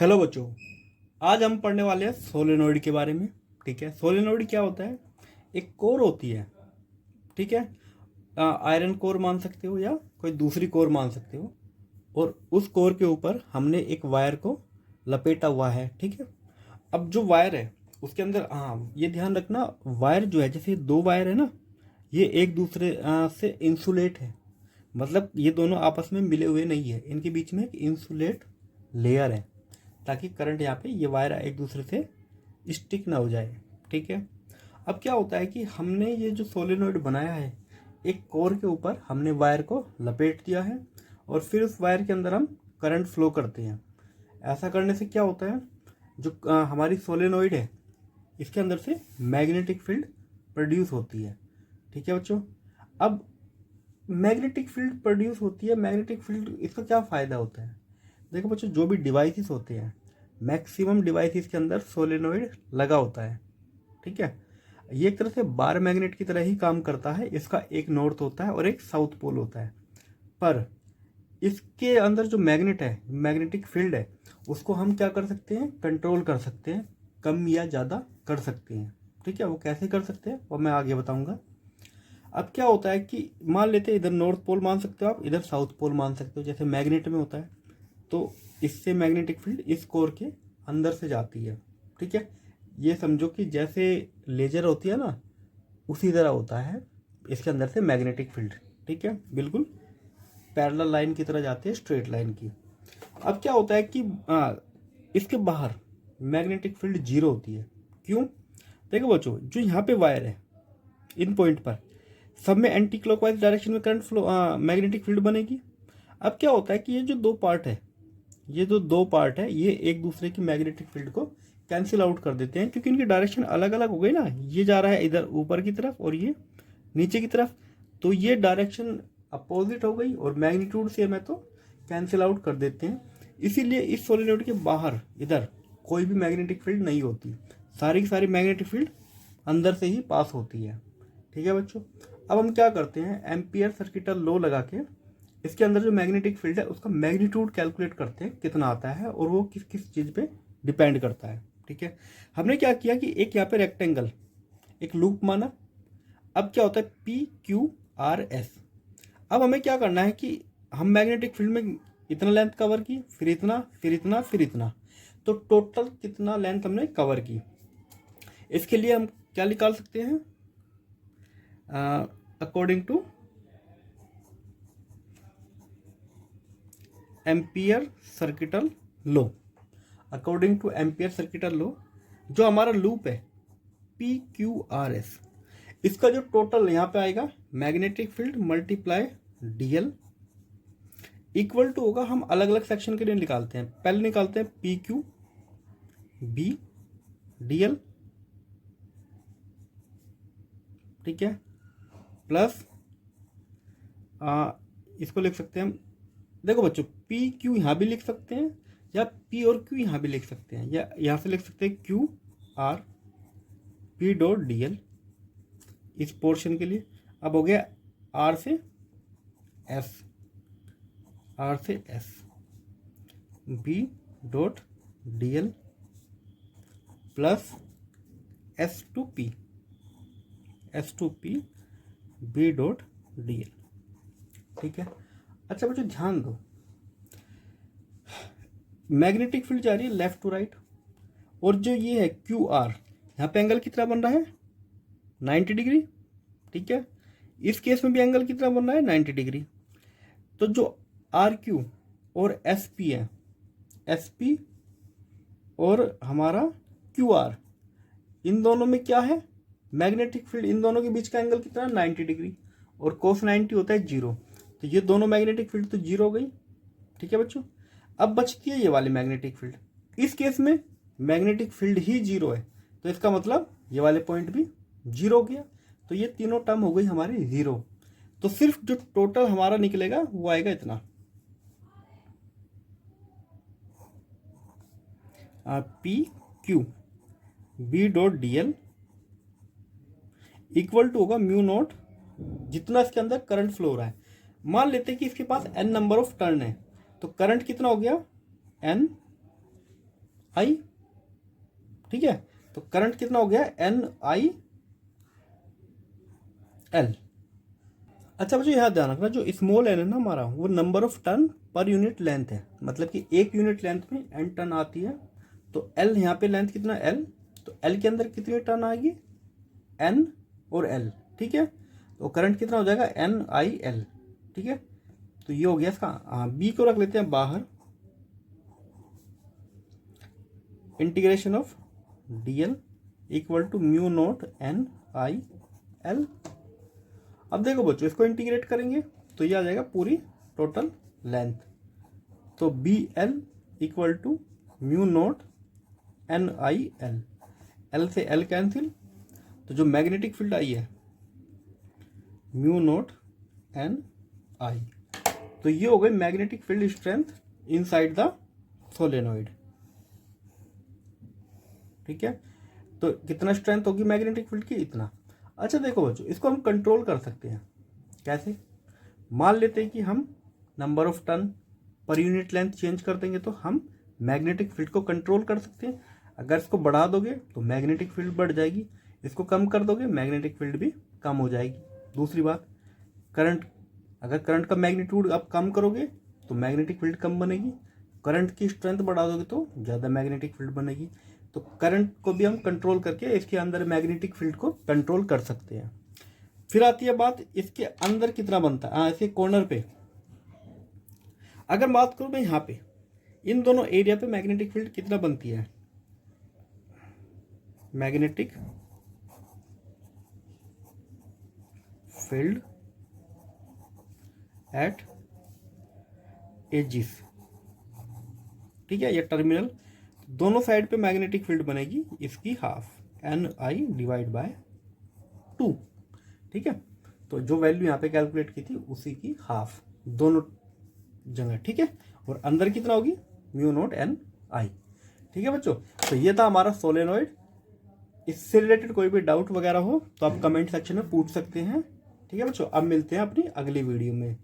Hello बच्चों, आज हम पढ़ने वाले हैं सोलेनोइड के बारे में। ठीक है, सोलेनोइड क्या होता है? एक कोर होती है। ठीक है, आयरन कोर मान सकते हो या कोई दूसरी कोर मान सकते हो, और उस कोर के ऊपर हमने एक वायर को लपेटा हुआ है। ठीक है, अब जो वायर है उसके अंदर, ये ध्यान रखना, वायर जो है, जैसे दो वायर है ना, ये एक दूसरे से इंसुलेट है। मतलब ये दोनों आपस में मिले हुए नहीं है, इनके बीच में एक इंसुलेट लेयर है, ताकि करंट यहाँ पे ये वायर एक दूसरे से स्टिक ना हो जाए। ठीक है, अब क्या होता है कि हमने ये जो सोलेनोइड बनाया है, एक कोर के ऊपर हमने वायर को लपेट दिया है, और फिर उस वायर के अंदर हम करंट फ्लो करते हैं। ऐसा करने से क्या होता है, जो हमारी सोलेनोइड है, इसके अंदर से मैग्नेटिक फील्ड प्रोड्यूस होती है। ठीक है बच्चों, अब मैग्नेटिक फील्ड प्रोड्यूस होती है। मैग्नेटिक फील्ड, इसका क्या फ़ायदा होता है? देखो बच्चों, जो भी डिवाइसेस होते हैं, मैक्सिमम डिवाइसेस के अंदर सोलेनोइड लगा होता है। ठीक है, ये एक तरह से बार मैग्नेट की तरह ही काम करता है। इसका एक नॉर्थ होता है और एक साउथ पोल होता है, पर इसके अंदर जो मैग्नेट है, मैग्नेटिक फील्ड है, उसको हम क्या कर सकते हैं? कंट्रोल कर सकते हैं, कम या ज़्यादा कर सकते हैं। ठीक है, वो कैसे कर सकते हैं वो मैं आगे बताऊंगा। अब क्या होता है कि मान लेते हैं, इधर नॉर्थ पोल मान सकते हो आप, इधर साउथ पोल मान सकते हो, जैसे मैग्नेट में होता है। तो इससे मैग्नेटिक फील्ड इस कोर के अंदर से जाती है। ठीक है, ये समझो कि जैसे लेजर होती है ना, उसी तरह होता है इसके अंदर से मैग्नेटिक फील्ड। ठीक है, बिल्कुल पैरेलल लाइन की तरह जाती है, स्ट्रेट लाइन की। अब क्या होता है कि इसके बाहर मैग्नेटिक फील्ड जीरो होती है। क्यों? देखो बच्चों, जो यहाँ पे वायर है, इन पॉइंट पर सब में एंटी क्लॉकवाइज डायरेक्शन में करंट फ्लो, मैग्नेटिक फील्ड बनेगी। अब क्या होता है कि ये जो दो पार्ट है, ये एक दूसरे की मैग्नेटिक फील्ड को कैंसिल आउट कर देते हैं, क्योंकि इनकी डायरेक्शन अलग अलग हो गई ना। ये जा रहा है इधर ऊपर की तरफ और ये नीचे की तरफ, तो ये डायरेक्शन अपोजिट हो गई और मैग्नीट्यूड सेम है, तो कैंसिल आउट कर देते हैं। इसीलिए इस सोलेनोइड के बाहर इधर कोई भी मैग्नेटिक फील्ड नहीं होती, सारी की सारी मैग्नेटिक फील्ड अंदर से ही पास होती है। ठीक है बच्चों, अब हम क्या करते हैं, एम्पियर सर्किटल लॉ लगा के इसके अंदर जो मैग्नेटिक फील्ड है उसका मैग्नीट्यूड कैलकुलेट करते हैं कितना आता है, और वो किस किस चीज़ पे डिपेंड करता है। ठीक है, हमने क्या किया कि एक यहाँ पे रेक्टेंगल, एक लूप माना। अब क्या होता है, पी क्यू आर एस। अब हमें क्या करना है कि हम मैग्नेटिक फील्ड में इतना लेंथ कवर की, फिर इतना, फिर इतना, फिर इतना, तो टोटल कितना लेंथ हमने कवर की। इसके लिए हम क्या निकाल सकते हैं? According two ampere circuital law, according two ampere circuital law, जो हमारा लूप है पी क्यू आर एस, इसका जो टोटल यहाँ पे आएगा, magnetic field multiply d l equal to होगा, हम अलग अलग सेक्शन के लिए निकालते हैं। पहले निकालते हैं पी क्यू बी डीएल, ठीक है, प्लस इसको लिख सकते हैं हम। देखो बच्चों, पी क्यू यहाँ भी लिख सकते हैं, या पी और क्यू यहाँ भी लिख सकते हैं, या यहाँ से लिख सकते हैं q r p dot d l इस पोर्शन के लिए। अब हो गया आर से एस, आर से s, b dot d l plus s to p, s to p b dot d l. ठीक है, अच्छा बच्चों ध्यान दो, मैग्नेटिक फील्ड जा रही है लेफ्ट टू राइट, और जो ये है क्यू आर, यहाँ पे एंगल कितना बन रहा है? 90 डिग्री। ठीक है, इस केस में भी एंगल कितना बन रहा है? 90 डिग्री। तो जो आर क्यू और एस पी है, एस पी और हमारा क्यू आर, इन दोनों में क्या है? Magnetic field. इन दोनों के बीच का एंगल कितना है? 90 डिग्री, और कोस 90 होता है 0, तो ये दोनों मैग्नेटिक फील्ड तो 0 हो गई। ठीक है बच्चों, अब बचती है ये वाली मैग्नेटिक फील्ड। इस केस में मैग्नेटिक फील्ड ही 0 है, तो इसका मतलब ये वाले पॉइंट भी 0 हो गया, तो ये तीनों टर्म हो गई हमारी 0। तो सिर्फ जो टोटल हमारा निकलेगा वो आएगा इतना, p q b dot d l equal to होगा म्यू नॉट, जितना इसके अंदर करंट फ्लो हो रहा है। मान लेते हैं कि इसके पास n नंबर ऑफ टर्न है, तो करंट कितना हो गया? n आई, ठीक है। तो करंट कितना हो गया, एन आई एल। अच्छा बच्चों यहाँ ध्यान रखना, जो स्मॉल एन है ना हमारा, वो number of turn per unit length है, मतलब कि एक यूनिट लेंथ में एन टर्न आती है। तो एल यहाँ पे लेंथ कितना एल, तो एल के अंदर कितनी टर्न आएगी, एन और एल, ठीक है। तो करंट कितना हो जाएगा, एन आई एल, ठीक है। तो ये हो गया इसका, बी को रख लेते हैं बाहर, integration of d l equal to mu naught n i l. अब देखो बच्चों, इसको इंटीग्रेट करेंगे तो ये आ जाएगा पूरी टोटल लेंथ। तो b l equal to mu naught n i l, l से एल कैंसिल, तो जो मैग्नेटिक फील्ड आई है म्यू नोट एन आई, तो ये हो गई magnetic field strength inside the solenoid, ठीक है। तो कितना स्ट्रेंथ होगी मैग्नेटिक फील्ड की, इतना। अच्छा देखो बच्चों, इसको हम कंट्रोल कर सकते हैं, कैसे, मान लेते हैं कि हम number of turn per unit length change कर देंगे तो हम मैग्नेटिक फील्ड को कंट्रोल कर सकते हैं। अगर इसको बढ़ा दोगे तो मैग्नेटिक फील्ड बढ़ जाएगी, इसको कम कर दोगे मैग्नेटिक फील्ड भी कम हो जाएगी। दूसरी बात, करंट, अगर करंट का मैग्नीट्यूड आप कम करोगे तो मैग्नेटिक फील्ड कम बनेगी, करंट की स्ट्रेंथ बढ़ा दोगे तो ज़्यादा मैग्नेटिक फील्ड बनेगी। तो करंट को भी हम कंट्रोल करके इसके अंदर मैग्नेटिक फील्ड को कंट्रोल कर सकते हैं। फिर आती है बात, इसके अंदर कितना बनता है, ऐसे कॉर्नर पे अगर बात करूं मैं, यहाँ पे इन दोनों एरिया पे मैग्नेटिक फील्ड कितना बनती है, मैग्नेटिक फील्ड एट एजिस, ठीक है। ये टर्मिनल दोनों साइड पे मैग्नेटिक फील्ड बनेगी, इसकी half, n i divide by 2, ठीक है। तो जो वैल्यू यहाँ पे कैलकुलेट की थी उसी की हाफ दोनों जगह, ठीक है। और अंदर कितना होगी, म्यू नोट एन आई, ठीक है बच्चों। तो ये था हमारा सोलेनोइड। इससे रिलेटेड कोई भी डाउट वगैरह हो तो आप कमेंट सेक्शन में पूछ सकते हैं, ठीक है बच्चों। अब मिलते हैं अपनी अगली वीडियो में।